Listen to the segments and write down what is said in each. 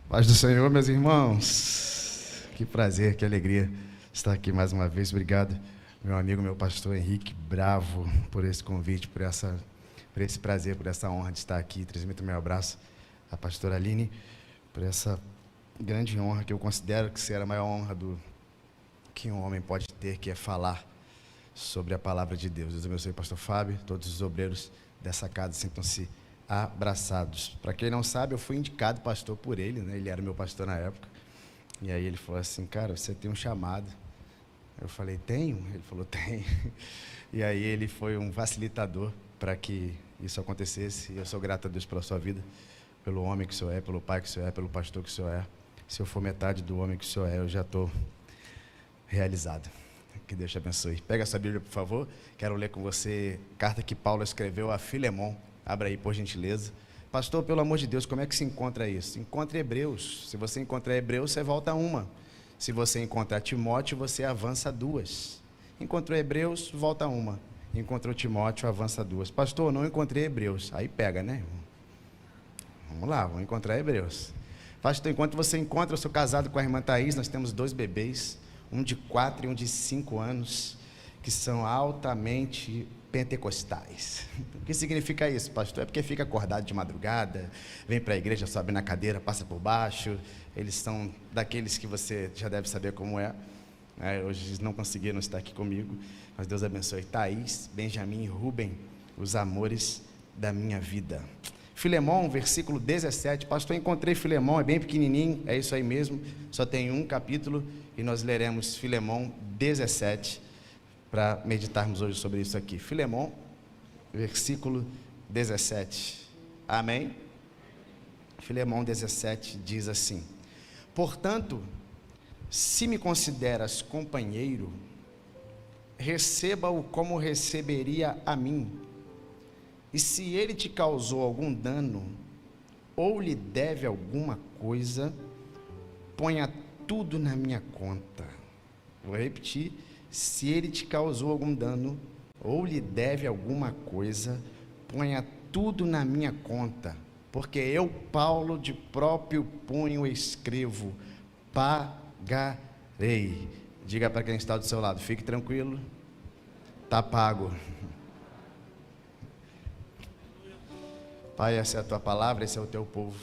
Paz do Senhor, meus irmãos. Que prazer, que alegria estar aqui mais uma vez. Obrigado, meu amigo, meu pastor Henrique Bravo, por esse convite, por esse prazer, por essa honra de estar aqui. Transmito meu abraço à pastora Aline, por essa grande honra que eu considero que será a maior honra que um homem pode ter, que é falar sobre a palavra de Deus. Deus abençoe, pastor Fábio, todos os obreiros dessa casa, sintam-se abraçados. Para quem não sabe, eu fui indicado pastor por ele, né? Ele era meu pastor na época. E aí ele falou assim: cara, você tem um chamado. Eu falei: tenho? Ele falou: tem. E aí ele foi um facilitador para que isso acontecesse. E eu sou grato a Deus pela sua vida, pelo homem que o senhor é, pelo pai que o senhor é, pelo pastor que o senhor é. Se eu for metade do homem que o senhor é, eu já estou realizado. Que Deus te abençoe. Pega a sua Bíblia, por favor. Quero ler com você a carta que Paulo escreveu a Filemon. Abra aí, por gentileza. Pastor, pelo amor de Deus, como é que se encontra isso? Encontre Hebreus. Se você encontrar Hebreus, você volta a uma. Se você encontrar Timóteo, você avança duas. Encontrou Hebreus, volta a uma. Encontrou Timóteo, avança duas. Pastor, não encontrei Hebreus. Aí pega, né? Vamos lá, vamos encontrar Hebreus. Pastor, enquanto você encontra, eu sou casado com a irmã Thaís, nós temos 2 bebês, um de 4 e um de 5 anos, que são altamente pentecostais. O que significa isso, pastor? É porque fica acordado de madrugada, vem para a igreja, sobe na cadeira, passa por baixo. Eles são daqueles que você já deve saber como é. Hoje eles não conseguiram estar aqui comigo, mas Deus abençoe Thaís, Benjamin e Rubem, os amores da minha vida. Filemon, versículo 17. Pastor, encontrei Filemon, é bem pequenininho, é isso aí mesmo, só tem um capítulo, e nós leremos Filemon 17, para meditarmos hoje sobre isso aqui. Filemon, versículo 17. Amém? Filemon 17 diz assim: portanto, se me consideras companheiro, receba-o como receberia a mim. E se ele te causou algum dano, ou lhe deve alguma coisa, ponha tudo na minha conta. Vou repetir: se ele te causou algum dano, ou lhe deve alguma coisa, ponha tudo na minha conta, porque eu, Paulo, de próprio punho escrevo: pagarei. Diga para quem está do seu lado: fique tranquilo, está pago. Pai, essa é a tua palavra, esse é o teu povo.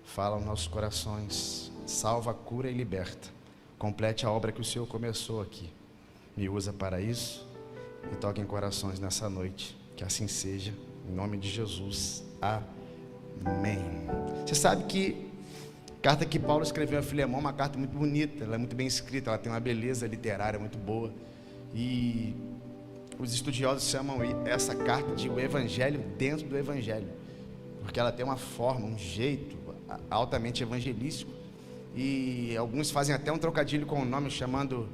Fala aos nossos corações, salva, cura e liberta. Complete a obra que o Senhor começou aqui. Me usa para isso e toque em corações nessa noite. Que assim seja, em nome de Jesus. Amém. Você sabe que a carta que Paulo escreveu a Filemon é uma carta muito bonita, ela é muito bem escrita, ela tem uma beleza literária muito boa. E os estudiosos chamam essa carta de o Evangelho dentro do Evangelho, porque ela tem uma forma, um jeito altamente evangelístico. E alguns fazem até um trocadilho com o nome, chamando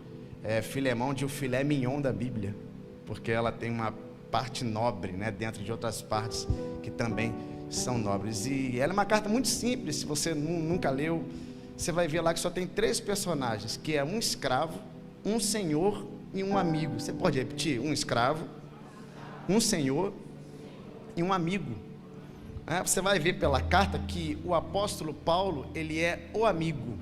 Filemon de o filé mignon da Bíblia, porque ela tem uma parte nobre, né, dentro de outras partes que também são nobres. E ela é uma carta muito simples. Se você nunca leu, você vai ver lá que só tem 3 personagens, que é um escravo, um senhor e um amigo. Você pode repetir? Um escravo, um senhor e um amigo. Você vai ver pela carta que o apóstolo Paulo, ele é o amigo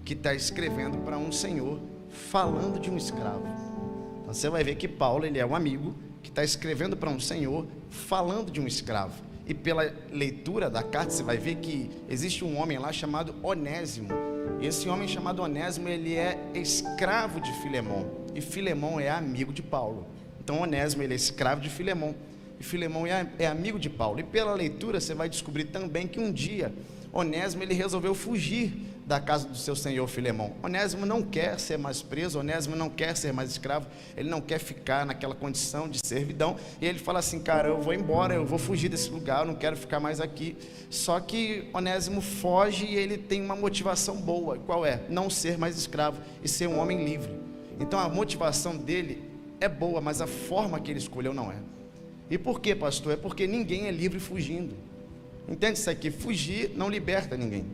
que está escrevendo para um senhor, falando de um escravo. Então você vai ver que Paulo, ele é um amigo que está escrevendo para um senhor, falando de um escravo. E pela leitura da carta você vai ver que existe um homem lá chamado Onésimo. Esse homem chamado Onésimo, ele é escravo de Filemon, e Filemon é amigo de Paulo. Então Onésimo, ele é escravo de Filemon, e Filemon é amigo de Paulo. E pela leitura você vai descobrir também que um dia Onésimo, ele resolveu fugir da casa do seu senhor Filemon. Onésimo não quer ser mais preso, Onésimo não quer ser mais escravo, ele não quer ficar naquela condição de servidão, e ele fala assim: cara, eu vou embora, eu vou fugir desse lugar, eu não quero ficar mais aqui. Só que Onésimo foge e ele tem uma motivação boa. Qual é? Não ser mais escravo e ser um homem livre. Então a motivação dele é boa, mas a forma que ele escolheu não é. E por quê, pastor? É porque ninguém é livre fugindo. Entende isso aqui? Fugir não liberta ninguém.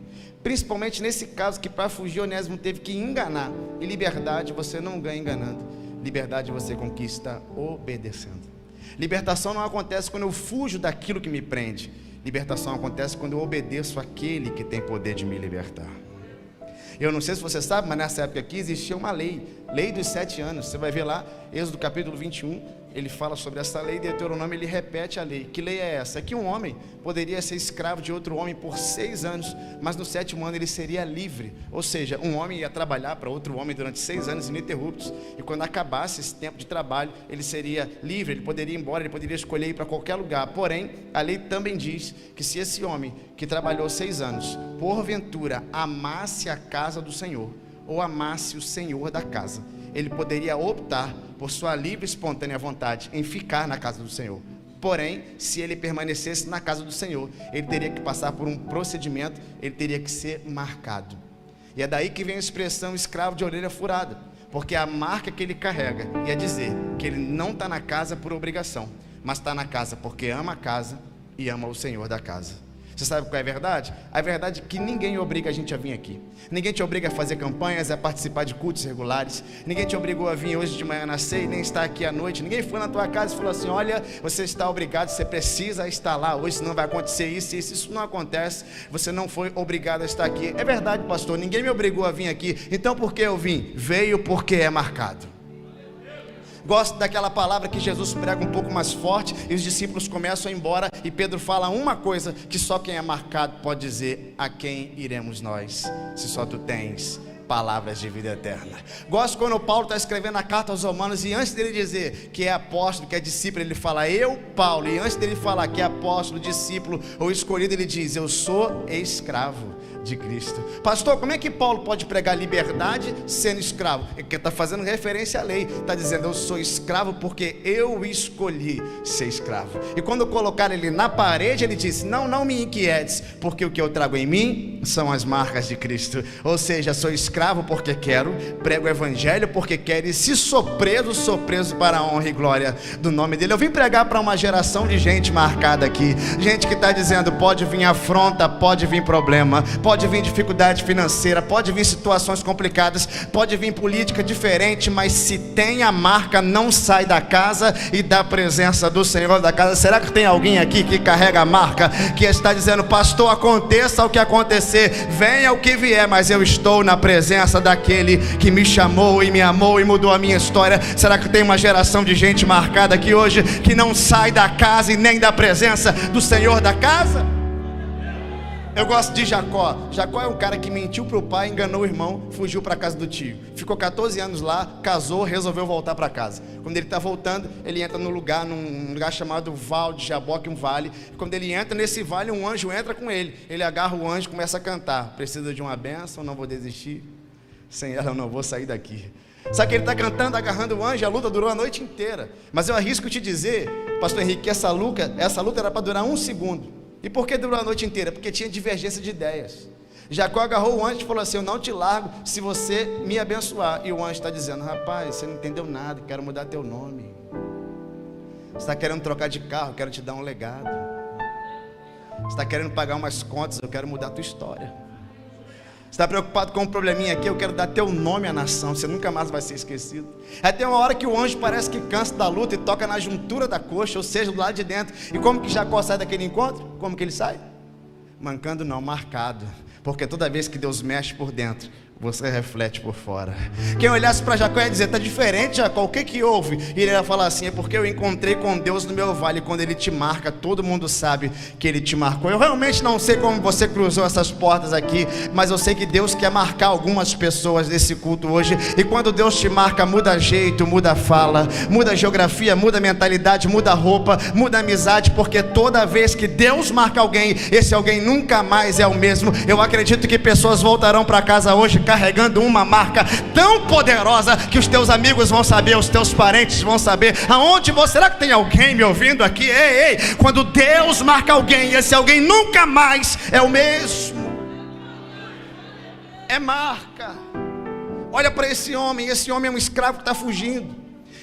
Principalmente nesse caso, que para fugir Onésimo teve que enganar. E liberdade você não ganha enganando. Liberdade você conquista obedecendo. Libertação não acontece quando eu fujo daquilo que me prende. Libertação acontece quando eu obedeço àquele que tem poder de me libertar. Eu não sei se você sabe, mas nessa época aqui existia uma lei dos 7 anos. Você vai ver lá, Êxodo capítulo 21, ele fala sobre essa lei. Deuteronômio, ele repete a lei. Que lei é essa? É que um homem poderia ser escravo de outro homem por 6 anos, mas no 7º ano ele seria livre. Ou seja, um homem ia trabalhar para outro homem durante 6 anos ininterruptos, e quando acabasse esse tempo de trabalho, ele seria livre, ele poderia ir embora, ele poderia escolher ir para qualquer lugar. Porém, a lei também diz que se esse homem que trabalhou 6 anos, porventura amasse a casa do Senhor, ou amasse o Senhor da casa, ele poderia optar por sua livre e espontânea vontade em ficar na casa do Senhor. Porém, se ele permanecesse na casa do Senhor, ele teria que passar por um procedimento, ele teria que ser marcado. E é daí que vem a expressão escravo de orelha furada, porque a marca que ele carrega ia dizer que ele não está na casa por obrigação, mas está na casa porque ama a casa e ama o Senhor da casa. Você sabe qual é a verdade? A verdade é que ninguém obriga a gente a vir aqui. Ninguém te obriga a fazer campanhas, a participar de cultos regulares. Ninguém te obrigou a vir hoje de manhã na ceia, nem estar aqui à noite. Ninguém foi na tua casa e falou assim: olha, você está obrigado, você precisa estar lá hoje, senão vai acontecer isso. E se isso não acontece, você não foi obrigado a estar aqui. É verdade, pastor, ninguém me obrigou a vir aqui. Então por que eu vim? Veio porque é marcado. Gosto daquela palavra que Jesus prega um pouco mais forte, e os discípulos começam a ir embora, e Pedro fala uma coisa que só quem é marcado pode dizer: a quem iremos nós, se só tu tens palavras de vida eterna. Gosto quando Paulo está escrevendo a carta aos Romanos, e antes dele dizer que é apóstolo, que é discípulo, ele fala eu, Paulo, e antes dele falar que é apóstolo, discípulo ou escolhido, ele diz: eu sou escravo de Cristo. Pastor, como é que Paulo pode pregar liberdade sendo escravo? É que está fazendo referência à lei, está dizendo: eu sou escravo porque eu escolhi ser escravo. E quando colocaram ele na parede, ele disse: não me inquietes, porque o que eu trago em mim são as marcas de Cristo. Ou seja, sou escravo porque quero, prego o evangelho porque quero, e se sou preso para a honra e glória do nome dele. Eu vim pregar para uma geração de gente marcada aqui, gente que está dizendo: pode vir afronta, pode vir problema, pode vir dificuldade financeira, pode vir situações complicadas, pode vir política diferente, mas se tem a marca, não sai da casa e da presença do Senhor da casa. Será que tem alguém aqui que carrega a marca, que está dizendo: pastor, aconteça o que acontecer, venha o que vier, mas eu estou na presença daquele que me chamou e me amou e mudou a minha história? Será que tem uma geração de gente marcada aqui hoje, que não sai da casa e nem da presença do Senhor da casa? Eu gosto de Jacó. Jacó é um cara que mentiu para o pai, enganou o irmão, fugiu para a casa do tio, ficou 14 anos lá, casou, resolveu voltar para casa. Quando ele está voltando, ele entra num lugar chamado Val de Jaboque, um vale. E quando ele entra nesse vale, um anjo entra com ele. Ele agarra o anjo e começa a cantar: precisa de uma bênção, não vou desistir, sem ela eu não vou sair daqui. Sabe que ele está cantando, agarrando o anjo, a luta durou a noite inteira. Mas eu arrisco te dizer, pastor Henrique, que essa luta era para durar 1 segundo. E por que durou a noite inteira? Porque tinha divergência de ideias. Jacó agarrou o anjo e falou assim: eu não te largo se você me abençoar. E o anjo está dizendo: rapaz, você não entendeu nada, quero mudar teu nome. Você está querendo trocar de carro, eu quero te dar um legado. Você está querendo pagar umas contas, eu quero mudar a tua história. Você está preocupado com um probleminha aqui, eu quero dar teu nome à nação, você nunca mais vai ser esquecido. Aí tem uma hora que o anjo parece que cansa da luta e toca na juntura da coxa, ou seja, do lado de dentro. E como que Jacó sai daquele encontro? Como que ele sai? Mancando não, marcado. Porque toda vez que Deus mexe por dentro, você reflete por fora. Quem olhasse para Jacó ia dizer: está diferente, Jacó, o que houve? E ele ia falar assim: é porque eu encontrei com Deus no meu vale. Quando ele te marca, todo mundo sabe que ele te marcou. Eu realmente não sei como você cruzou essas portas aqui, mas eu sei que Deus quer marcar algumas pessoas nesse culto hoje. E quando Deus te marca, muda jeito, muda fala, muda geografia, muda mentalidade, muda roupa, muda amizade. Porque toda vez que Deus marca alguém, esse alguém nunca mais é o mesmo. Eu acredito que pessoas voltarão para casa hoje carregando uma marca tão poderosa que os teus amigos vão saber, os teus parentes vão saber aonde você... Será que tem alguém me ouvindo aqui? Ei, quando Deus marca alguém, esse alguém nunca mais é o mesmo. É marca. Olha para esse homem é um escravo que está fugindo.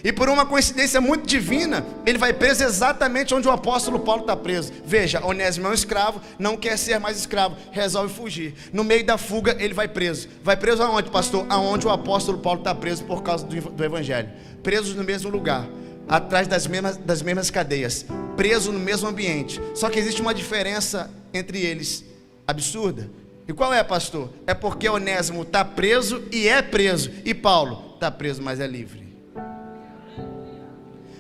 E por uma coincidência muito divina, ele vai preso exatamente onde o apóstolo Paulo está preso. Veja, Onésimo é um escravo, não quer ser mais escravo, resolve fugir. No meio da fuga, ele vai preso. Vai preso aonde, pastor? Aonde o apóstolo Paulo está preso por causa do evangelho. Presos no mesmo lugar. atrás das mesmas cadeias, preso no mesmo ambiente. Só que existe uma diferença entre eles, absurda. E qual é, pastor? É porque Onésimo está preso e é preso, e Paulo está preso, mas é livre.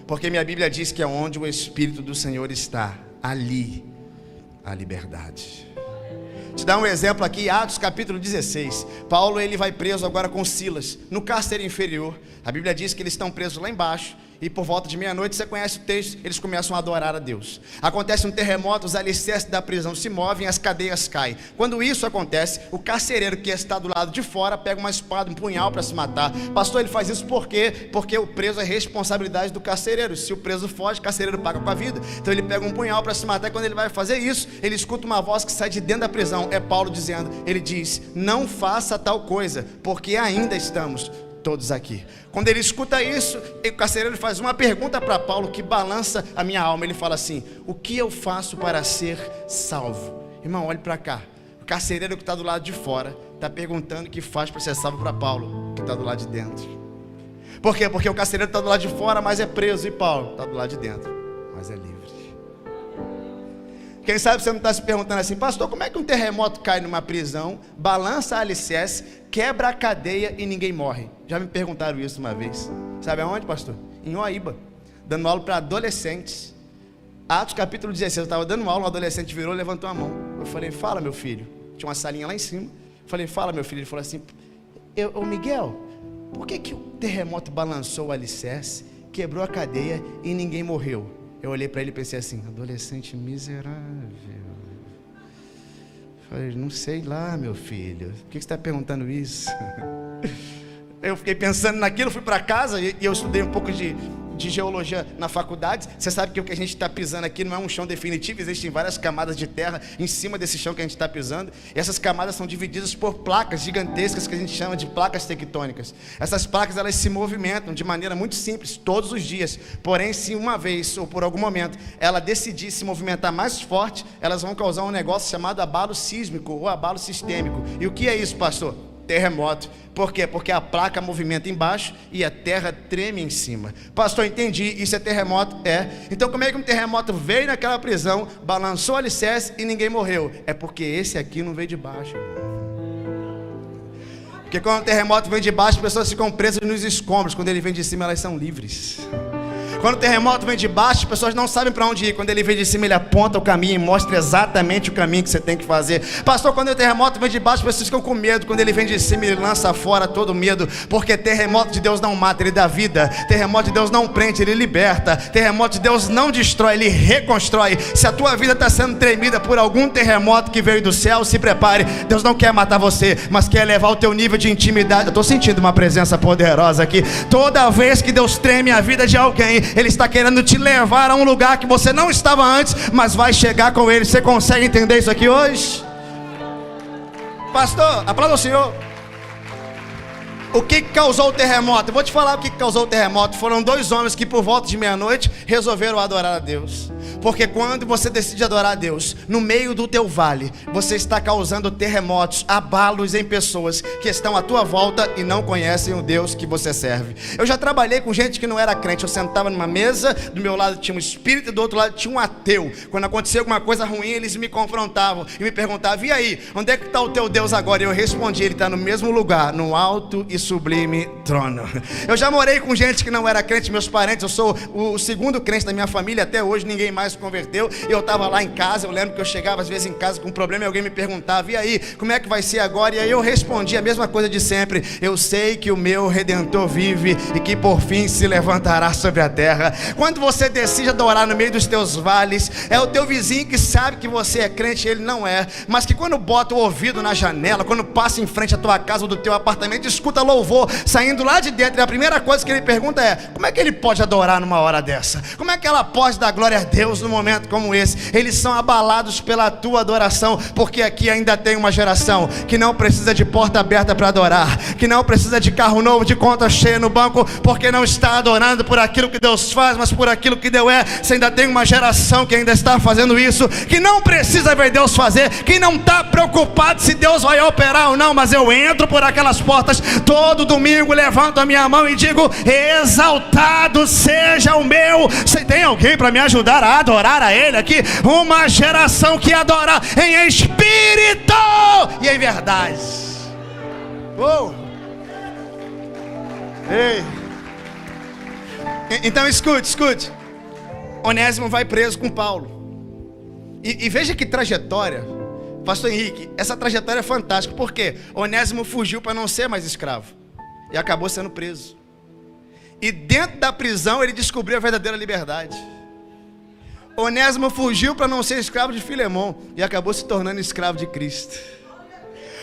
Porque minha Bíblia diz que é onde o Espírito do Senhor está, ali a liberdade. Te dar um exemplo aqui, Atos capítulo 16. Paulo, ele vai preso agora com Silas, no cárcere inferior. A Bíblia diz que eles estão presos lá embaixo. E por volta de meia-noite, você conhece o texto, eles começam a adorar a Deus. Acontece um terremoto, os alicerces da prisão se movem, as cadeias caem. Quando isso acontece, o carcereiro que está do lado de fora pega uma espada, um punhal para se matar. Pastor, ele faz isso por quê? Porque o preso é responsabilidade do carcereiro. Se o preso foge, o carcereiro paga com a vida. Então ele pega um punhal para se matar, e quando ele vai fazer isso, ele escuta uma voz que sai de dentro da prisão. É Paulo dizendo, ele diz, não faça tal coisa, porque ainda estamos todos aqui. Quando ele escuta isso, o carcereiro faz uma pergunta para Paulo que balança a minha alma. Ele fala assim, o que eu faço para ser salvo? Irmão, olhe para cá. O carcereiro que está do lado de fora está perguntando o que faz para ser salvo para Paulo, que está do lado de dentro. Por quê? Porque o carcereiro está do lado de fora, mas é preso, e Paulo está do lado de dentro, mas é livre. Quem sabe você não está se perguntando assim, pastor, como é que um terremoto cai numa prisão, balança a alicerce, quebra a cadeia e ninguém morre? Já me perguntaram isso uma vez. Sabe aonde, pastor? Em Oaíba, dando aula para adolescentes. Atos capítulo 16, eu estava dando aula, um adolescente virou e levantou a mão. Eu falei, fala meu filho. Tinha uma salinha lá em cima. Eu falei, fala meu filho. Ele falou assim, ô Miguel, por que o terremoto balançou o alicerce, quebrou a cadeia e ninguém morreu? Eu olhei para ele e pensei assim, adolescente miserável. Falei, não sei lá, meu filho, por que você está perguntando isso? Eu fiquei pensando naquilo, fui para casa e eu estudei um pouco de geologia na faculdade. Você sabe que o que a gente está pisando aqui não é um chão definitivo, existem várias camadas de terra em cima desse chão que a gente está pisando, e essas camadas são divididas por placas gigantescas que a gente chama de placas tectônicas. Essas placas, elas se movimentam de maneira muito simples todos os dias, porém se uma vez ou por algum momento ela decidir se movimentar mais forte, elas vão causar um negócio chamado abalo sísmico ou abalo sistêmico. E o que é isso, pastor? Terremoto. Por quê? Porque a placa movimenta embaixo e a terra treme em cima. Pastor, entendi, isso é terremoto? É. Então como é que um terremoto veio naquela prisão, balançou o alicerce e ninguém morreu? É porque esse aqui não veio de baixo. Porque quando o terremoto vem de baixo, as pessoas ficam presas nos escombros. Quando ele vem de cima, elas são livres. Quando o terremoto vem de baixo, as pessoas não sabem para onde ir. Quando ele vem de cima, ele aponta o caminho e mostra exatamente o caminho que você tem que fazer. Pastor, quando o terremoto vem de baixo, as pessoas ficam com medo. Quando ele vem de cima, ele lança fora todo medo. Porque terremoto de Deus não mata, ele dá vida. Terremoto de Deus não prende, ele liberta. Terremoto de Deus não destrói, ele reconstrói. Se a tua vida está sendo tremida por algum terremoto que veio do céu, se prepare. Deus não quer matar você, mas quer elevar o teu nível de intimidade. Eu estou sentindo uma presença poderosa aqui. Toda vez que Deus treme a vida de alguém, Ele está querendo te levar a um lugar que você não estava antes, mas vai chegar com Ele. Você consegue entender isso aqui hoje? Pastor, aplauda o Senhor. O que causou o terremoto? Eu vou te falar o que causou o terremoto. Foram dois homens que por volta de meia-noite resolveram adorar a Deus. Porque quando você decide adorar a Deus, no meio do teu vale, você está causando terremotos, abalos em pessoas que estão à tua volta e não conhecem o Deus que você serve. Eu já trabalhei com gente que não era crente. Eu sentava numa mesa, do meu lado tinha um espírito e do outro lado tinha um ateu. Quando acontecia alguma coisa ruim, eles me confrontavam e me perguntavam, e aí, onde é que está o teu Deus agora? E eu respondi, ele está no mesmo lugar, no alto e sublime trono. Eu já morei com gente que não era crente, meus parentes, eu sou o segundo crente da minha família, até hoje ninguém mais se converteu. Eu estava lá em casa, eu lembro que eu chegava às vezes em casa com um problema e alguém me perguntava, e aí, como é que vai ser agora? E aí eu respondi a mesma coisa de sempre, eu sei que o meu Redentor vive e que por fim se levantará sobre a terra. Quando você decide adorar no meio dos teus vales, é o teu vizinho que sabe que você é crente, ele não é, mas que quando bota o ouvido na janela, quando passa em frente à tua casa ou do teu apartamento, escuta louvor saindo lá de dentro, e a primeira coisa que ele pergunta é, como é que ele pode adorar numa hora dessa? Como é que ela pode dar glória a Deus Deus num momento como esse. Eles são abalados pela tua adoração, porque aqui ainda tem uma geração que não precisa de porta aberta para adorar, que não precisa de carro novo, de conta cheia no banco, porque não está adorando por aquilo que Deus faz, mas por aquilo que Deus é. Você ainda tem uma geração que ainda está fazendo isso, que não precisa ver Deus fazer, que não está preocupado se Deus vai operar ou não, mas eu entro por aquelas portas todo domingo, levanto a minha mão e digo: exaltado seja o meu. Você tem alguém para me ajudar a adorar a Ele aqui? Uma geração que adora em espírito e em verdade. Ei. Então escute. Onésimo vai preso com Paulo. E veja que trajetória, pastor Henrique, essa trajetória é fantástica. Por quê? Onésimo fugiu para não ser mais escravo e acabou sendo preso. E dentro da prisão ele descobriu a verdadeira liberdade. Onésimo fugiu para não ser escravo de Filemon e acabou se tornando escravo de Cristo.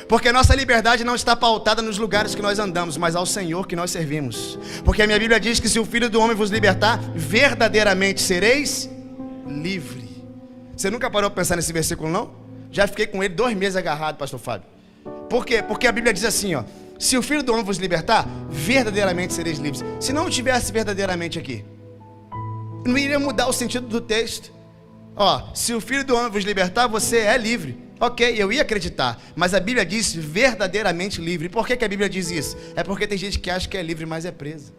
Porque a nossa liberdade não está pautada nos lugares que nós andamos, mas ao Senhor que nós servimos. Porque a minha Bíblia diz que se o Filho do Homem vos libertar, verdadeiramente sereis livre. Você nunca parou para pensar nesse versículo, não? Já fiquei com ele 2 meses agarrado, pastor Fábio. Por quê? Porque a Bíblia diz assim, ó: se o Filho do Homem vos libertar, verdadeiramente sereis livres. Se não tivesse verdadeiramente aqui, não iria mudar o sentido do texto. Ó, se o Filho do Homem vos libertar, você é livre. Ok, eu ia acreditar, mas a Bíblia diz verdadeiramente livre. Por que a Bíblia diz isso? É porque tem gente que acha que é livre, mas é presa.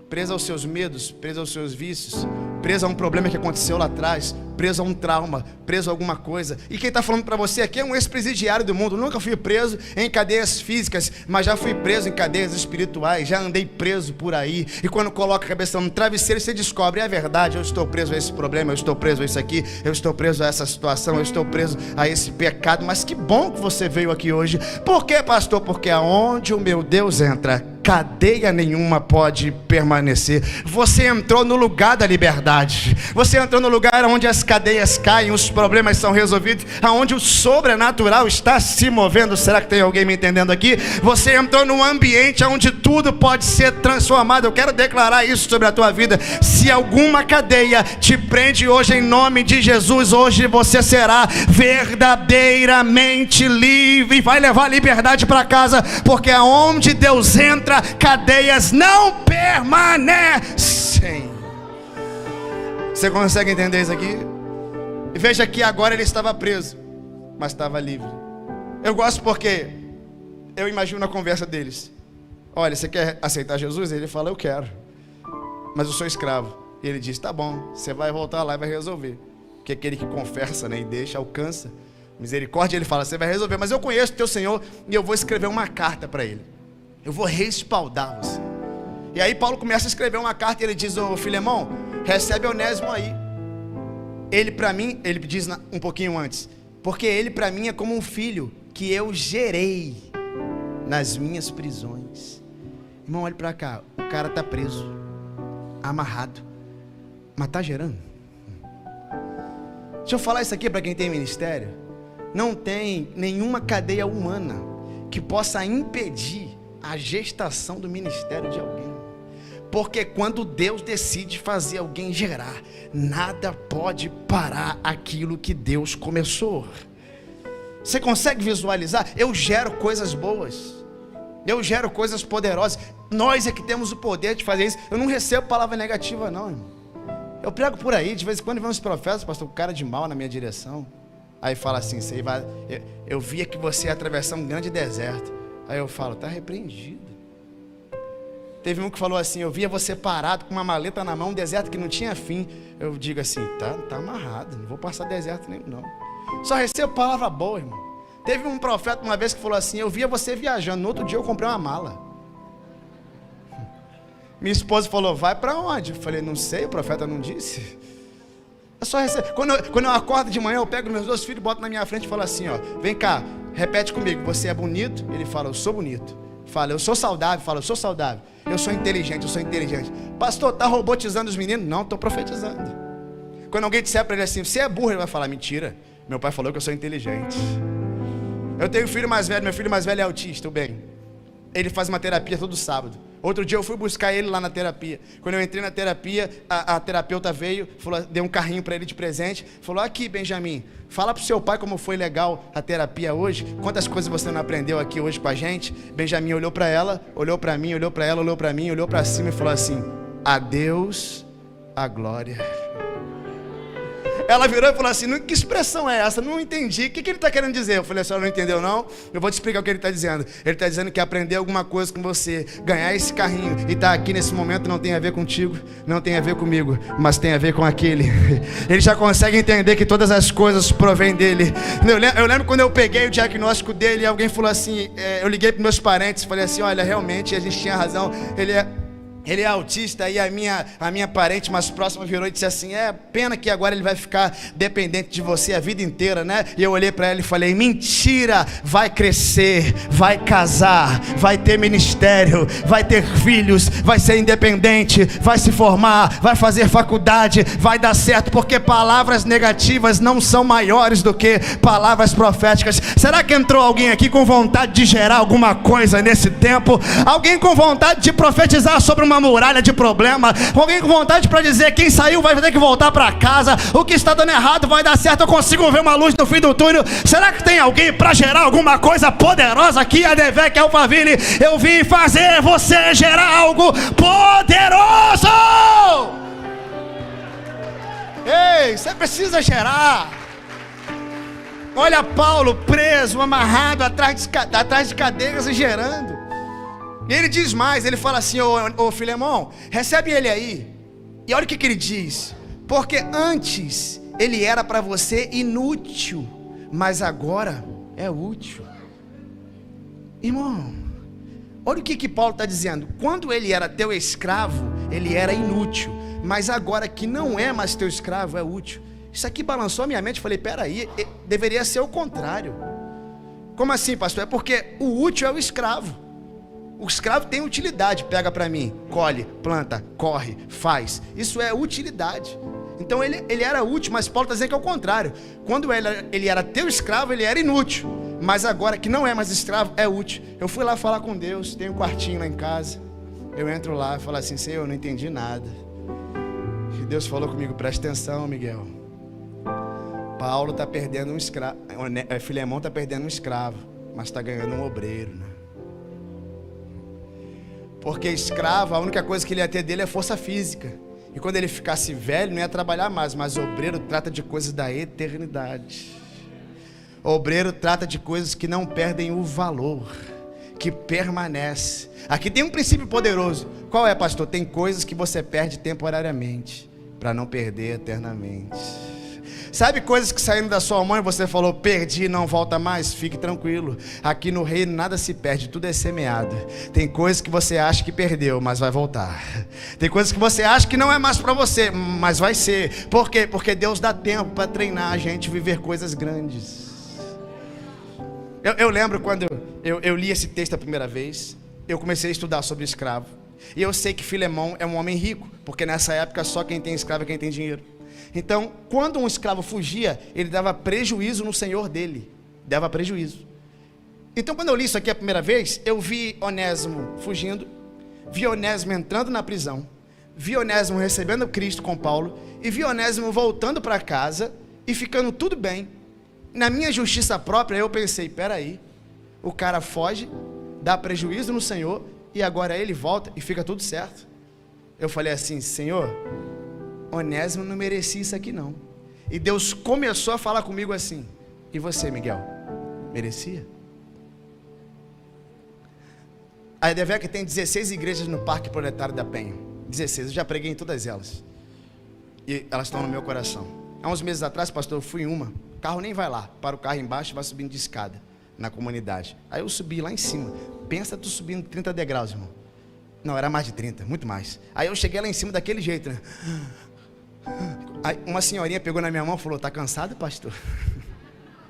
Presa aos seus medos, presa aos seus vícios, presa a um problema que aconteceu lá atrás, preso a um trauma, preso a alguma coisa. E quem está falando para você aqui é um ex-presidiário do mundo. Nunca fui preso em cadeias físicas, mas já fui preso em cadeias espirituais. Já andei preso por aí. E quando coloca a cabeça no travesseiro, você descobre: é verdade, eu estou preso a esse problema, eu estou preso a isso aqui, eu estou preso a essa situação, eu estou preso a esse pecado. Mas que bom que você veio aqui hoje. Por quê, pastor? Porque aonde o meu Deus entra, cadeia nenhuma pode permanecer. Você entrou no lugar da liberdade. Você entrou no lugar onde as cadeias caem, os problemas são resolvidos, aonde o sobrenatural está se movendo. Será que tem alguém me entendendo aqui? Você entrou num ambiente onde tudo pode ser transformado. Eu quero declarar isso sobre a tua vida. Se alguma cadeia te prende hoje, em nome de Jesus, hoje você será verdadeiramente livre e vai levar a liberdade para casa, porque aonde Deus entra, cadeias não permanecem. Você consegue entender isso aqui? E veja que agora ele estava preso, mas estava livre. Eu gosto porque eu imagino a conversa deles: olha, você quer aceitar Jesus? Ele fala: eu quero, mas eu sou escravo. E ele diz: tá bom, você vai voltar lá e vai resolver. Porque aquele que confessa, né, e deixa, alcança misericórdia. Ele fala: você vai resolver, mas eu conheço o teu Senhor e eu vou escrever uma carta para ele. Eu vou respaldar você. E aí Paulo começa a escrever uma carta e ele diz: ô Filemão, recebe Onésimo aí. Ele para mim, ele diz um pouquinho antes, porque ele para mim é como um filho que eu gerei nas minhas prisões. Irmão, olha para cá, o cara está preso, amarrado, mas está gerando. Deixa eu falar isso aqui para quem tem ministério. Não tem nenhuma cadeia humana que possa impedir a gestação do ministério de alguém. Porque quando Deus decide fazer alguém gerar, nada pode parar aquilo que Deus começou. Você consegue visualizar? Eu gero coisas boas, eu gero coisas poderosas. Nós é que temos o poder de fazer isso. Eu não recebo palavra negativa não, irmão. Eu prego por aí, de vez em quando vem uns profetas, pastor, com cara de mal na minha direção. Aí fala assim: eu via que você ia atravessar um grande deserto. Aí eu falo: está repreendido. Teve um que falou assim: eu via você parado com uma maleta na mão, um deserto que não tinha fim. Eu digo assim: tá amarrado, não vou passar deserto nenhum não. Só recebo palavra boa, irmão. Teve um profeta uma vez que falou assim: eu via você viajando, no outro dia eu comprei uma mala. Minha esposa falou: vai para onde? Eu falei: não sei, o profeta não disse. Eu só recebo. Quando eu acordo de manhã, eu pego meus 2 filhos, boto na minha frente e falo assim: ó, vem cá, repete comigo, você é bonito? Ele fala: eu sou bonito. Fala: eu sou saudável. Fala: eu sou saudável. Eu sou inteligente, eu sou inteligente. Pastor, tá robotizando os meninos? Não, estou profetizando. Quando alguém disser para ele assim: você é burro, ele vai falar: mentira, meu pai falou que eu sou inteligente. Eu tenho um filho mais velho, meu filho mais velho é autista, bem. Ele faz uma terapia todo sábado. Outro dia eu fui buscar ele lá na terapia. Quando eu entrei na terapia, a terapeuta veio, falou, deu um carrinho para ele de presente, falou, aqui Benjamin, fala pro seu pai como foi legal a terapia hoje, quantas coisas você não aprendeu aqui hoje com a gente. Benjamin olhou para ela, olhou para mim, olhou para ela, olhou para mim, olhou para cima e falou assim, a Deus a glória. Ela virou e falou assim, que expressão é essa? Não entendi, o que ele está querendo dizer? Eu falei, a senhora não entendeu não? Eu vou te explicar o que ele está dizendo. Ele está dizendo que aprender alguma coisa com você, ganhar esse carrinho e estar aqui nesse momento não tem a ver contigo, não tem a ver comigo, mas tem a ver com aquele. Ele já consegue entender que todas as coisas provêm dele. Eu lembro quando eu peguei o diagnóstico dele e alguém falou assim, eu liguei para meus parentes e falei assim, olha, realmente a gente tinha razão, ele é autista. E a minha parente mais próxima virou e disse assim, pena que agora ele vai ficar dependente de você a vida inteira, né? E eu olhei para ela e falei, mentira, vai crescer, vai casar, vai ter ministério, vai ter filhos, vai ser independente, vai se formar, vai fazer faculdade, vai dar certo, porque palavras negativas não são maiores do que palavras proféticas. Será que entrou alguém aqui com vontade de gerar alguma coisa nesse tempo? Alguém com vontade de profetizar sobre uma muralha de problema, alguém com vontade para dizer, quem saiu vai ter que voltar para casa, o que está dando errado vai dar certo, eu consigo ver uma luz no fim do túnel. Será que tem alguém para gerar alguma coisa poderosa aqui? A Devec Alphaville, eu vim fazer você gerar algo poderoso. Ei, você precisa gerar. Olha Paulo preso, amarrado atrás de cadeiras e gerando. E ele diz mais, ele fala assim, ô Filemão, recebe ele aí. E olha o que ele diz, porque antes ele era para você inútil, mas agora é útil. Irmão, olha o que Paulo está dizendo, quando ele era teu escravo, ele era inútil, mas agora que não é mais teu escravo, é útil. Isso aqui balançou a minha mente, falei, peraí, deveria ser o contrário. Como assim, pastor? É porque o útil é o escravo. O escravo tem utilidade, pega para mim, colhe, planta, corre, faz. Isso é utilidade. Então ele era útil, mas Paulo está dizendo que é o contrário. Quando ele era teu escravo, ele era inútil, mas agora que não é mais escravo, é útil. Eu fui lá falar com Deus, tem um quartinho lá em casa. Eu entro lá e falo assim, Senhor, eu não entendi nada. E Deus falou comigo, presta atenção, Miguel. Paulo está perdendo um escravo, Filemão está perdendo um escravo, mas está ganhando um obreiro, né? Porque escravo, a única coisa que ele ia ter dele é força física. E quando ele ficasse velho, não ia trabalhar mais. Mas obreiro trata de coisas da eternidade. Obreiro trata de coisas que não perdem o valor, que permanece. Aqui tem um princípio poderoso. Qual é, pastor? Tem coisas que você perde temporariamente, para não perder eternamente. Sabe coisas que saíram da sua mão e você falou, perdi, não volta mais? Fique tranquilo, aqui no reino nada se perde, tudo é semeado. Tem coisas que você acha que perdeu, mas vai voltar. Tem coisas que você acha que não é mais para você, mas vai ser. Por quê? Porque Deus dá tempo para treinar a gente a viver coisas grandes. Eu lembro quando eu li esse texto a primeira vez, eu comecei a estudar sobre escravo. E eu sei que Filemão é um homem rico, porque nessa época só quem tem escravo é quem tem dinheiro. Então, quando um escravo fugia, ele dava prejuízo no senhor dele. Dava prejuízo. Então, quando eu li isso aqui a primeira vez, eu vi Onésimo fugindo, vi Onésimo entrando na prisão, vi Onésimo recebendo Cristo com Paulo, e vi Onésimo voltando para casa e ficando tudo bem. Na minha justiça própria, eu pensei, peraí, o cara foge, dá prejuízo no Senhor, e agora ele volta e fica tudo certo. Eu falei assim, Senhor, Onésimo não merecia isso aqui não. E Deus começou a falar comigo assim, e você, Miguel, merecia? A EDVEC tem 16 igrejas no Parque Proletário da Penha. 16, eu já preguei em todas elas. E elas estão no meu coração. Há uns meses atrás, pastor, eu fui em uma. O carro nem vai lá, para o carro embaixo e vai subindo de escada na comunidade. Aí eu subi lá em cima. Pensa tu subindo 30 degraus, irmão. Não, era mais de 30, muito mais. Aí eu cheguei lá em cima daquele jeito, né? Aí uma senhorinha pegou na minha mão e falou, tá cansado, pastor?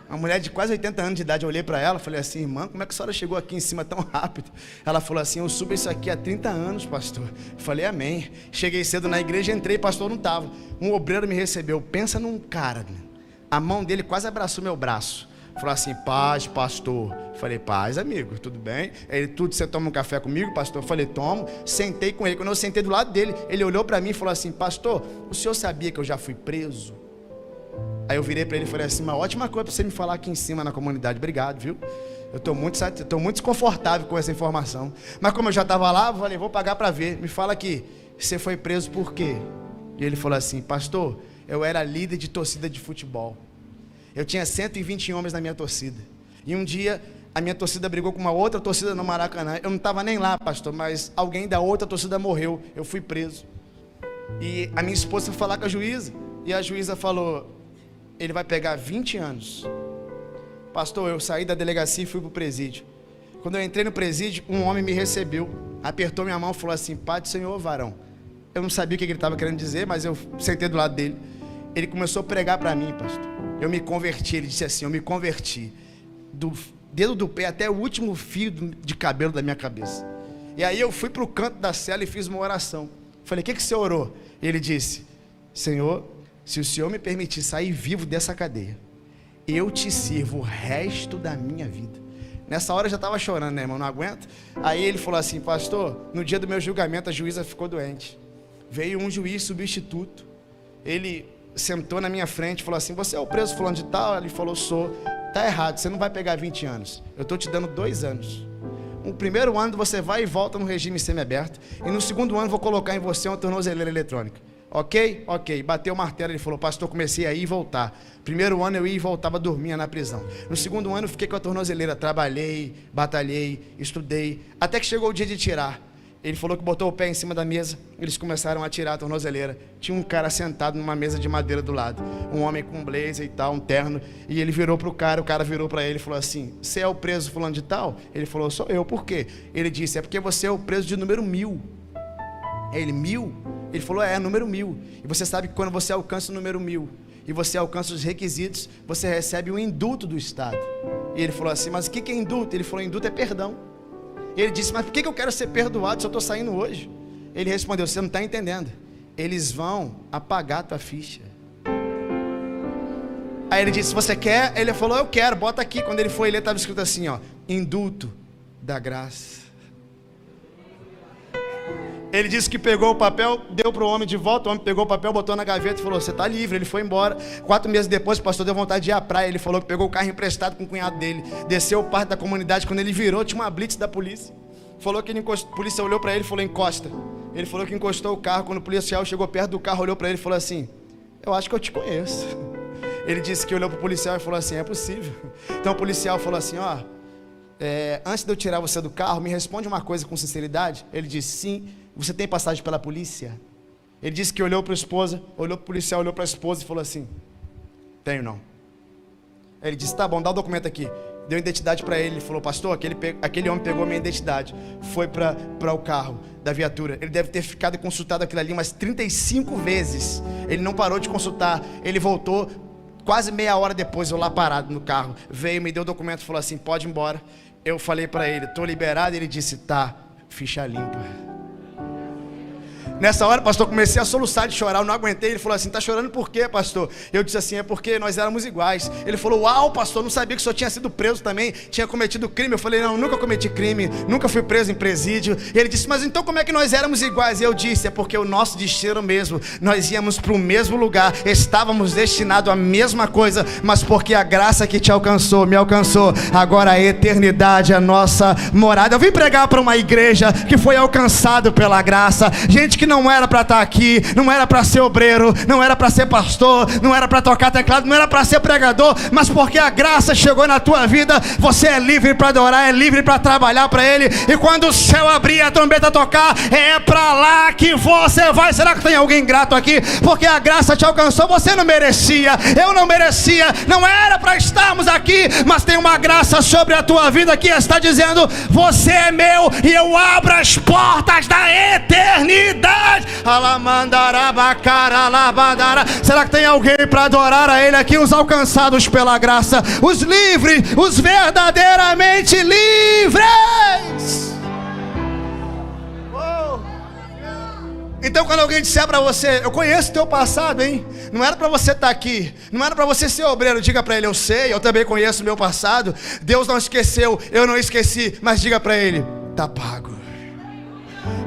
Uma mulher de quase 80 anos de idade, eu olhei para ela, falei assim, irmã, como é que a senhora chegou aqui em cima tão rápido? Ela falou assim, eu subo isso aqui há 30 anos, pastor. Eu falei, amém. Cheguei cedo na igreja, entrei, pastor não estava. Um obreiro me recebeu, pensa num cara, a mão dele quase abraçou meu braço. Falou assim: paz, pastor. Falei: paz, amigo, tudo bem? Ele: tudo, você toma um café comigo, pastor? Eu falei: tomo. Sentei com ele. Quando eu sentei do lado dele, ele olhou para mim e falou assim: pastor, o senhor sabia que eu já fui preso? Aí eu virei para ele e falei assim: uma ótima coisa para você me falar aqui em cima na comunidade. Obrigado, viu? Eu estou muito desconfortável com essa informação. Mas como eu já estava lá, eu falei: vou pagar para ver. Me fala aqui, você foi preso por quê? E ele falou assim: pastor, eu era líder de torcida de futebol. Eu tinha 120 homens na minha torcida. E um dia a minha torcida brigou com uma outra torcida no Maracanã. Eu não estava nem lá, pastor, mas alguém da outra torcida morreu. Eu fui preso. E a minha esposa foi falar com a juíza. E a juíza falou: ele vai pegar 20 anos. Pastor, eu saí da delegacia e fui para o presídio. Quando eu entrei no presídio, um homem me recebeu, apertou minha mão e falou assim: Pai do Senhor, varão. Eu não sabia o que ele estava querendo dizer, mas eu sentei do lado dele. Ele começou a pregar para mim, pastor. Eu me converti. Ele disse assim: eu me converti do dedo do pé até o último fio de cabelo da minha cabeça. E aí eu fui para o canto da cela e fiz uma oração. Falei: o que você orou? Ele disse: Senhor, se o Senhor me permitir sair vivo dessa cadeia, eu te sirvo o resto da minha vida. Nessa hora eu já estava chorando, né, irmão? Não aguento. Aí ele falou assim: pastor, no dia do meu julgamento a juíza ficou doente. Veio um juiz substituto. Ele sentou na minha frente e falou assim: você é o preso fulano de tal? Ele falou: sou. Tá errado, você não vai pegar 20 anos. Eu estou te dando 2 anos. No primeiro ano você vai e volta no regime semiaberto. E no segundo ano vou colocar em você uma tornozeleira eletrônica. Ok? Ok. Bateu o martelo, ele falou: pastor, comecei a ir e voltar. Primeiro ano eu ia e voltava, dormia na prisão. No segundo ano eu fiquei com a tornozeleira. Trabalhei, batalhei, estudei. Até que chegou o dia de tirar. Ele falou que botou o pé em cima da mesa. Eles começaram a tirar a tornozeleira. Tinha um cara sentado numa mesa de madeira do lado. Um homem com um blazer e tal, um terno. E ele virou pro cara, o cara virou para ele e falou assim: você é o preso fulano de tal? Ele falou: sou eu. Por quê? Ele disse: é porque você é o preso de número 1000. Ele: 1000? Ele falou: é número 1000. E você sabe que quando você alcança o número 1000 e você alcança os requisitos, você recebe o indulto do Estado. E ele falou assim: mas o que é indulto? Ele falou: indulto é perdão. E ele disse: mas por que eu quero ser perdoado se eu estou saindo hoje? Ele respondeu: você não está entendendo. Eles vão apagar a tua ficha. Aí ele disse: você quer? Ele falou: eu quero, bota aqui. Quando ele foi ler, estava escrito assim, ó: indulto da graça. Ele disse que pegou o papel, deu para o homem de volta. O homem pegou o papel, botou na gaveta e falou: você está livre. Ele foi embora. 4 meses depois, o pastor deu vontade de ir à praia. Ele falou que pegou o carro emprestado com o cunhado dele, desceu o parque da comunidade. Quando ele virou, tinha uma blitz da polícia. Falou que a polícia olhou para ele e falou: encosta. Ele falou que encostou o carro. Quando o policial chegou perto do carro, olhou para ele e falou assim: eu acho que eu te conheço. Ele disse que olhou para o policial e falou assim: é possível. Então o policial falou assim: ó, antes de eu tirar você do carro, me responde uma coisa com sinceridade. Ele disse: sim. Você tem passagem pela polícia? Ele disse que olhou para a esposa, olhou para o policial, olhou para a esposa e falou assim: tenho não. Ele disse: tá bom, dá o documento aqui. Deu identidade para ele. Ele falou: pastor, aquele homem pegou minha identidade, foi para o carro da viatura. Ele deve ter ficado e consultado aquilo ali umas 35 vezes. Ele não parou de consultar. Ele voltou quase meia hora depois, eu lá parado no carro. Veio, me deu o documento e falou assim: pode ir embora. Eu falei para ele: estou liberado. Ele disse: tá, ficha limpa. Nessa hora, pastor, comecei a soluçar de chorar, eu não aguentei. Ele falou assim: tá chorando por quê, pastor? Eu disse assim: é porque nós éramos iguais. Ele falou: uau, pastor, não sabia que o senhor tinha sido preso também, tinha cometido crime. Eu falei: não, nunca cometi crime, nunca fui preso em presídio. E ele disse: mas então como é que nós éramos iguais? E eu disse: é porque o nosso destino era o mesmo, nós íamos para o mesmo lugar, estávamos destinados à mesma coisa, mas porque a graça que te alcançou, me alcançou, agora a eternidade é a nossa morada. Eu vim pregar para uma igreja que foi alcançado pela graça, gente que não era para estar aqui, não era para ser obreiro, não era para ser pastor, não era para tocar teclado, não era para ser pregador, mas porque a graça chegou na tua vida, você é livre para adorar, é livre para trabalhar para Ele. E quando o céu abrir, a trombeta tocar, é para lá que você vai. Será que tem alguém grato aqui? Porque a graça te alcançou. Você não merecia, eu não merecia, não era para estarmos aqui, mas tem uma graça sobre a tua vida que está dizendo: você é meu e eu abro as portas da eternidade. Será que tem alguém para adorar a Ele aqui? Os alcançados pela graça, os livres, os verdadeiramente livres. Então quando alguém disser para você, eu conheço o teu passado, hein? Não era para você estar aqui, não era para você ser obreiro. Diga para ele, eu sei, eu também conheço o meu passado. Deus não esqueceu, eu não esqueci. Mas diga para ele, tá pago.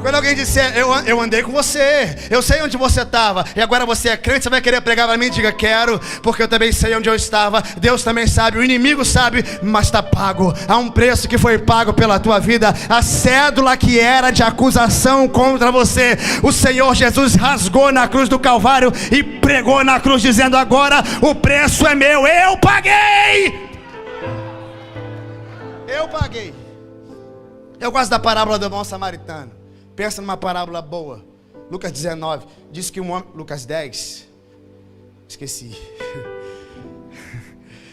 Quando alguém disser, eu andei com você, eu sei onde você estava, e agora você é crente, você vai querer pregar para mim? Diga, quero, porque eu também sei onde eu estava. Deus também sabe, o inimigo sabe, mas está pago. Há um preço que foi pago pela tua vida. A cédula que era de acusação contra você, o Senhor Jesus rasgou na cruz do Calvário e pregou na cruz, dizendo, agora o preço é meu, eu paguei. Eu paguei. Eu gosto da parábola do bom samaritano. Pensa numa parábola boa. Lucas 19, diz que um homem... Lucas 10, esqueci.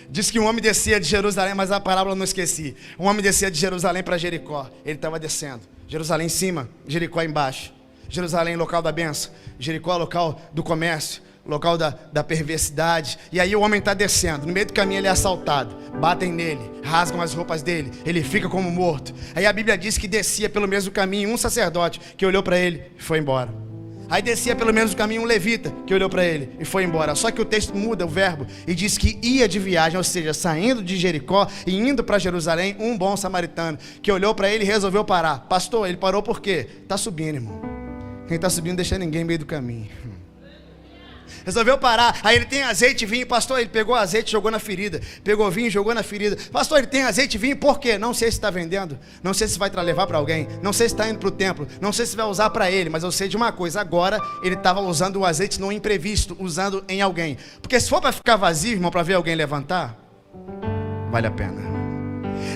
Diz que um homem descia de Jerusalém, mas a parábola eu não esqueci. Um homem descia de Jerusalém para Jericó. Ele estava descendo. Jerusalém em cima, Jericó embaixo. Jerusalém, local da bênção. Jericó, local do comércio, local da perversidade. E aí o homem está descendo. No meio do caminho ele é assaltado. Batem nele, rasgam as roupas dele. Ele fica como morto. Aí a Bíblia diz que descia pelo mesmo caminho um sacerdote que olhou para ele e foi embora. Aí descia pelo mesmo caminho um levita que olhou para ele e foi embora. Só que o texto muda o verbo e diz que ia de viagem, ou seja, saindo de Jericó e indo para Jerusalém, um bom samaritano que olhou para ele e resolveu parar. Pastor, ele parou por quê? Está subindo, irmão. Quem está subindo não deixa ninguém no meio do caminho. Resolveu parar. Aí ele tem azeite e vinho. Pastor, ele pegou azeite e jogou na ferida. Pegou vinho e jogou na ferida. Pastor, ele tem azeite e vinho. Por quê? Não sei se está vendendo. Não sei se vai levar para alguém. Não sei se está indo para o templo. Não sei se vai usar para ele. Mas eu sei de uma coisa. Agora ele estava usando o azeite no imprevisto. Usando em alguém. Porque se for para ficar vazio, irmão, para ver alguém levantar, vale a pena.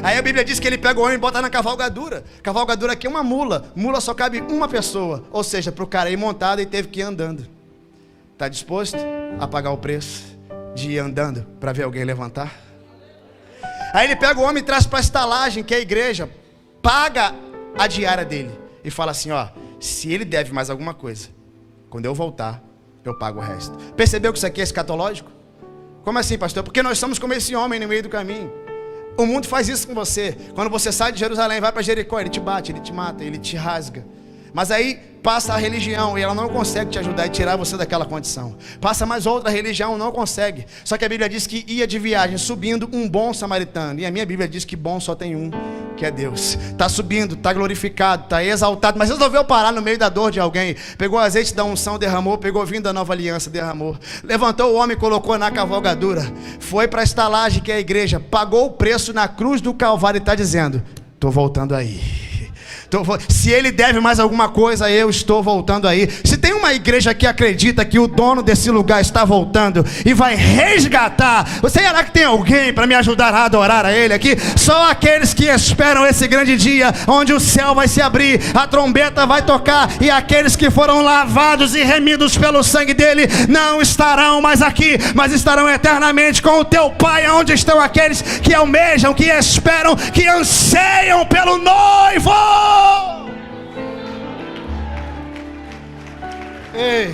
Aí a Bíblia diz que ele pega o homem e bota na cavalgadura. Cavalgadura aqui é uma mula. Mula só cabe uma pessoa. Ou seja, para o cara ir montado, ele teve que ir andando. Está disposto a pagar o preço de ir andando para ver alguém levantar? Aí ele pega o homem e traz para a estalagem, que é a igreja, paga a diária dele e fala assim, ó, se ele deve mais alguma coisa, quando eu voltar, eu pago o resto. Percebeu que isso aqui é escatológico? Como assim, pastor? Porque nós somos como esse homem no meio do caminho. O mundo faz isso com você. Quando você sai de Jerusalém e vai para Jericó, ele te bate, ele te mata, ele te rasga. Mas aí passa a religião e ela não consegue te ajudar e tirar você daquela condição. Passa mais outra religião, não consegue. Só que a Bíblia diz que ia de viagem subindo um bom samaritano. E a minha Bíblia diz que bom só tem um, que é Deus. Está subindo, está glorificado, está exaltado, mas resolveu parar no meio da dor de alguém. Pegou azeite da unção, derramou. Pegou vinho da nova aliança, derramou. Levantou o homem e colocou na cavalgadura. Foi para a estalagem, que é a igreja. Pagou o preço na cruz do Calvário e está dizendo, estou voltando aí. Se ele deve mais alguma coisa, eu estou voltando aí. Se tem uma igreja que acredita que o dono desse lugar está voltando e vai resgatar, será que tem alguém para me ajudar a adorar a ele aqui? Só aqueles que esperam esse grande dia, onde o céu vai se abrir, a trombeta vai tocar, e aqueles que foram lavados e remidos pelo sangue dele, não estarão mais aqui, mas estarão eternamente com o teu Pai. Onde estão aqueles que almejam, que esperam, que anseiam pelo noivo? Ei.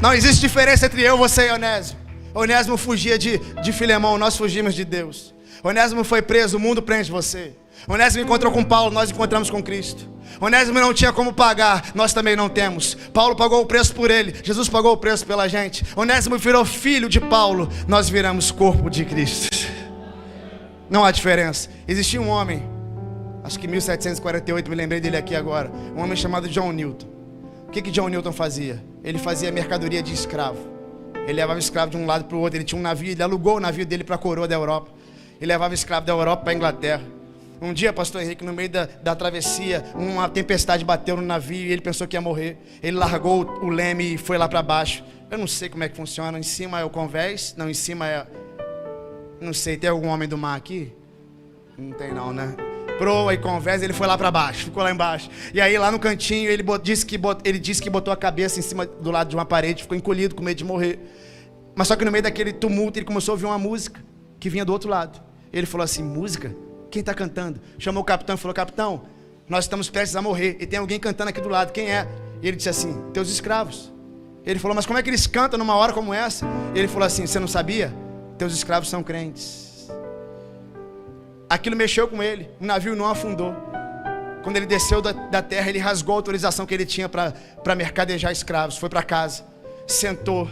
Não existe diferença entre eu, você e Onésimo. Onésimo fugia de Filemão, nós fugimos de Deus. Onésimo foi preso, o mundo prende você. Onésimo encontrou com Paulo, nós encontramos com Cristo. Onésimo não tinha como pagar, nós também não temos. Paulo pagou o preço por ele, Jesus pagou o preço pela gente. Onésimo virou filho de Paulo, nós viramos corpo de Cristo. Não há diferença. Existia um homem, acho que em 1748, me lembrei dele aqui agora, um homem chamado John Newton. O que John Newton fazia? Ele fazia mercadoria de escravo. Ele levava escravo de um lado para o outro. Ele tinha um navio, ele alugou o navio dele para a coroa da Europa. Ele levava escravo da Europa para a Inglaterra. Um dia, pastor Henrique, no meio da travessia, uma tempestade bateu no navio e ele pensou que ia morrer. Ele largou o leme e foi lá para baixo. Eu não sei como é que funciona. Em cima é o convés, não, em cima é... Não sei, tem algum homem do mar aqui? Não tem não, né? Proa e convés, ele foi lá para baixo, ficou lá embaixo. E aí lá no cantinho ele disse que botou a cabeça em cima do lado de uma parede, ficou encolhido com medo de morrer. Mas só que no meio daquele tumulto ele começou a ouvir uma música que vinha do outro lado. Ele falou assim, música? Quem está cantando? Chamou o capitão e falou, capitão, nós estamos prestes a morrer e tem alguém cantando aqui do lado, quem é? E ele disse assim, teus escravos. Ele falou, mas como é que eles cantam numa hora como essa? Ele falou assim, você não sabia? Teus escravos são crentes. Aquilo mexeu com ele, o navio não afundou. Quando ele desceu da terra, ele rasgou a autorização que ele tinha para mercadejar escravos. Foi para casa, sentou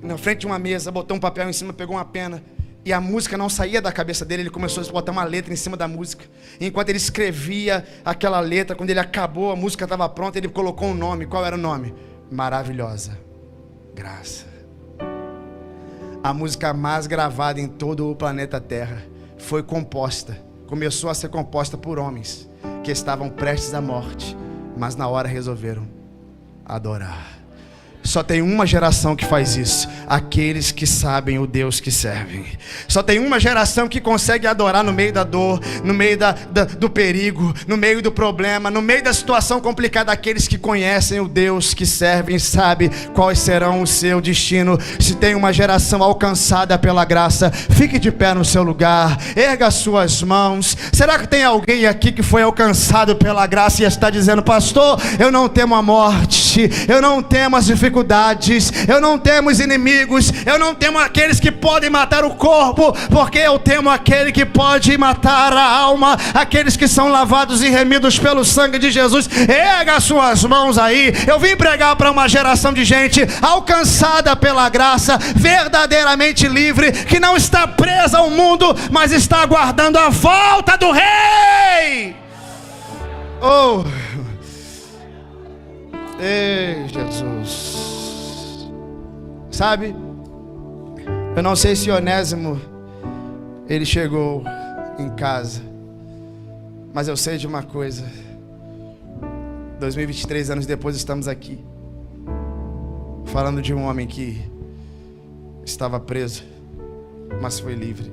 na frente de uma mesa, botou um papel em cima, pegou uma pena. E a música não saía da cabeça dele. Ele começou a botar uma letra em cima da música. E enquanto ele escrevia aquela letra, quando ele acabou, a música estava pronta, ele colocou um nome. Qual era o nome? Maravilhosa Graça. A música mais gravada em todo o planeta Terra foi composta, começou a ser composta por homens que estavam prestes à morte, mas na hora resolveram adorar. Só tem uma geração que faz isso: aqueles que sabem o Deus que servem. Só tem uma geração que consegue adorar no meio da dor, no meio do perigo, no meio do problema, no meio da situação complicada. Aqueles que conhecem o Deus que servem e sabem quais serão o seu destino. Se tem uma geração alcançada pela graça, fique de pé no seu lugar, erga as suas mãos. Será que tem alguém aqui que foi alcançado pela graça e está dizendo: pastor, eu não temo a morte, eu não temo as dificuldades, eu não temo os inimigos, eu não temo aqueles que podem matar o corpo, porque eu temo aquele que pode matar a alma, aqueles que são lavados e remidos pelo sangue de Jesus. Erga as suas mãos aí. Eu vim pregar para uma geração de gente alcançada pela graça, verdadeiramente livre, que não está presa ao mundo, mas está aguardando a volta do Rei. Oh, ei, Jesus. Sabe, eu não sei se Onésimo ele chegou em casa, mas eu sei de uma coisa: 2023 anos depois estamos aqui falando de um homem que estava preso, mas foi livre.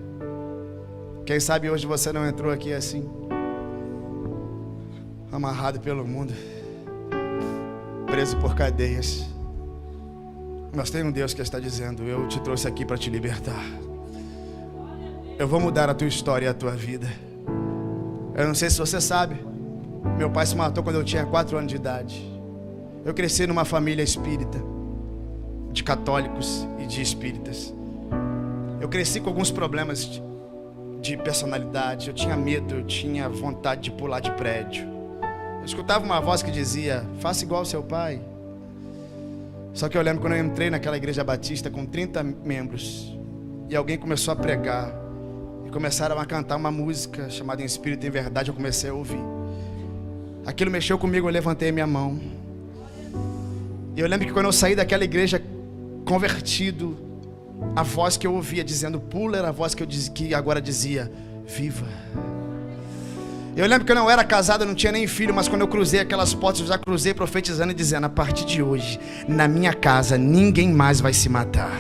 Quem sabe hoje você não entrou aqui assim, amarrado pelo mundo, preso por cadeias. Mas tem um Deus que está dizendo: eu te trouxe aqui para te libertar. Eu vou mudar a tua história e a tua vida. Eu não sei se você sabe, meu pai se matou quando eu tinha 4 anos de idade. Eu cresci numa família espírita, de católicos e de espíritas. Eu cresci com alguns problemas de personalidade. Eu tinha medo, eu tinha vontade de pular de prédio. Eu escutava uma voz que dizia: faça igual ao seu pai. Só que eu lembro quando eu entrei naquela igreja batista com 30 membros, e alguém começou a pregar, e começaram a cantar uma música chamada Em Espírito e em Verdade. Eu comecei a ouvir. Aquilo mexeu comigo, eu levantei minha mão. E eu lembro que quando eu saí daquela igreja convertido, a voz que eu ouvia dizendo pula era a voz que agora dizia viva. Eu lembro que eu não era casado, eu não tinha nem filho, mas quando eu cruzei aquelas portas, eu já cruzei profetizando e dizendo: a partir de hoje, na minha casa, ninguém mais vai se matar.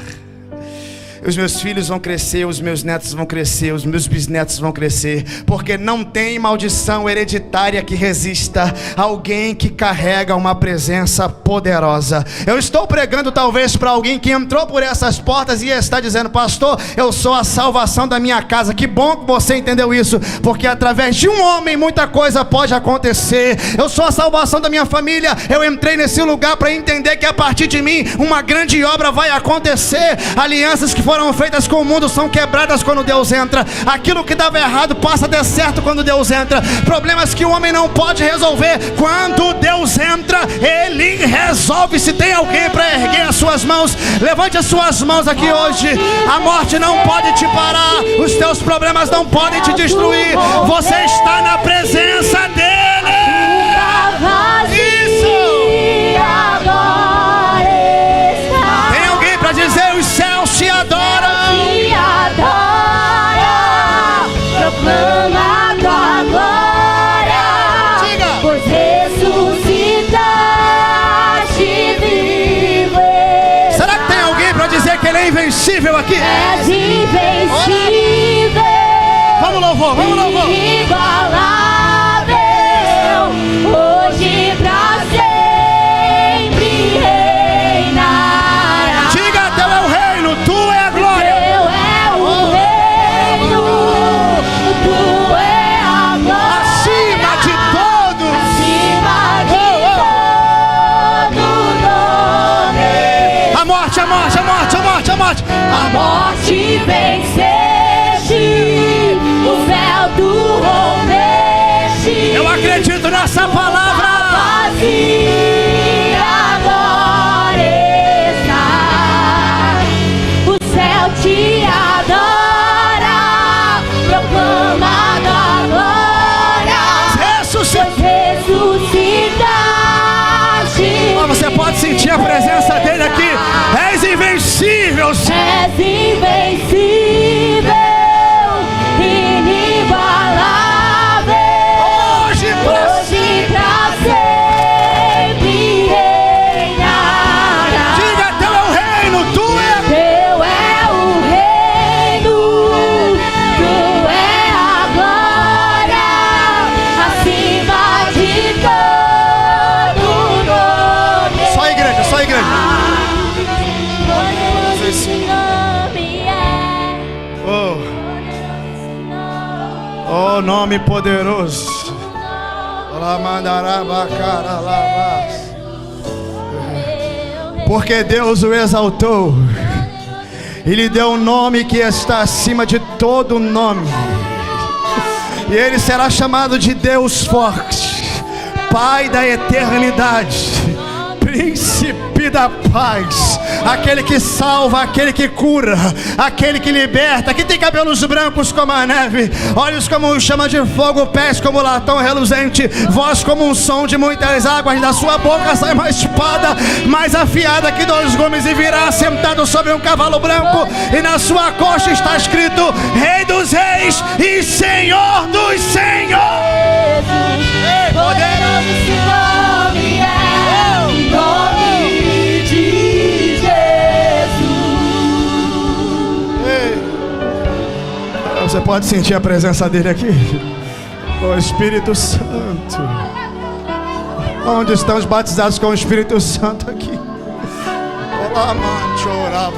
Os meus filhos vão crescer, os meus netos vão crescer, os meus bisnetos vão crescer, porque não tem maldição hereditária que resista a alguém que carrega uma presença poderosa. Eu estou pregando talvez para alguém que entrou por essas portas e está dizendo: pastor, eu sou a salvação da minha casa. Que bom que você entendeu isso, porque através de um homem muita coisa pode acontecer. Eu sou a salvação da minha família. Eu entrei nesse lugar para entender que a partir de mim uma grande obra vai acontecer. Alianças que foram feitas com o mundo são quebradas quando Deus entra. Aquilo que dava errado passa a dar certo quando Deus entra. Problemas que o homem não pode resolver, quando Deus entra, Ele resolve. Se tem alguém para erguer as suas mãos, levante as suas mãos aqui hoje. A morte não pode te parar, os teus problemas não podem te destruir. Você está na presença dEle. Isso! Tem alguém para dizer: os céus te adoram. Proclama a tua glória. Diga. Pois ressuscitaste vivo. Será que tem alguém para dizer que Ele é invencível aqui? És invencível. Vamos louvor, vamos louvor. Inigualável, hoje pra sempre reinará. Diga: teu é o reino, tu é a glória. Teu é o reino, tu é a glória. Acima de todos. Acima de todo nome. A morte, a morte, a morte, a morte, a morte. A morte venceste, o véu tu rompeste. Eu acredito Espírito nessa palavra. Vazia agora está, o céu te adora, proclama a glória, ressuscitaste. Você pode sentir a presença dele aqui. És invencível, Senhor. És invencível, inigualável, Hoje pra sempre reinará. diga, teu é o reino, tu é. Teu é o reino, tu é a glória, acima de todo nome. Só a igreja, só a igreja. Poderoso esse nome é. Oh, nome poderoso. Porque Deus o exaltou e lhe deu um nome que está acima de todo nome. E ele será chamado de Deus forte, Pai da eternidade, Príncipe da paz, aquele que salva, aquele que cura, aquele que liberta, que tem cabelos brancos como a neve, olhos como chama de fogo, pés como latão reluzente, voz como um som de muitas águas. Da sua boca sai uma espada mais afiada que 2 gumes, e virá sentado sobre um cavalo branco, e na sua coxa está escrito Rei dos Reis e Senhor dos Senhores. Poderoso esse nome é, o nome de Jesus. Você pode sentir a presença dele aqui. O Espírito Santo. Onde estão os batizados com o Espírito Santo aqui? Olá, mancho, ora,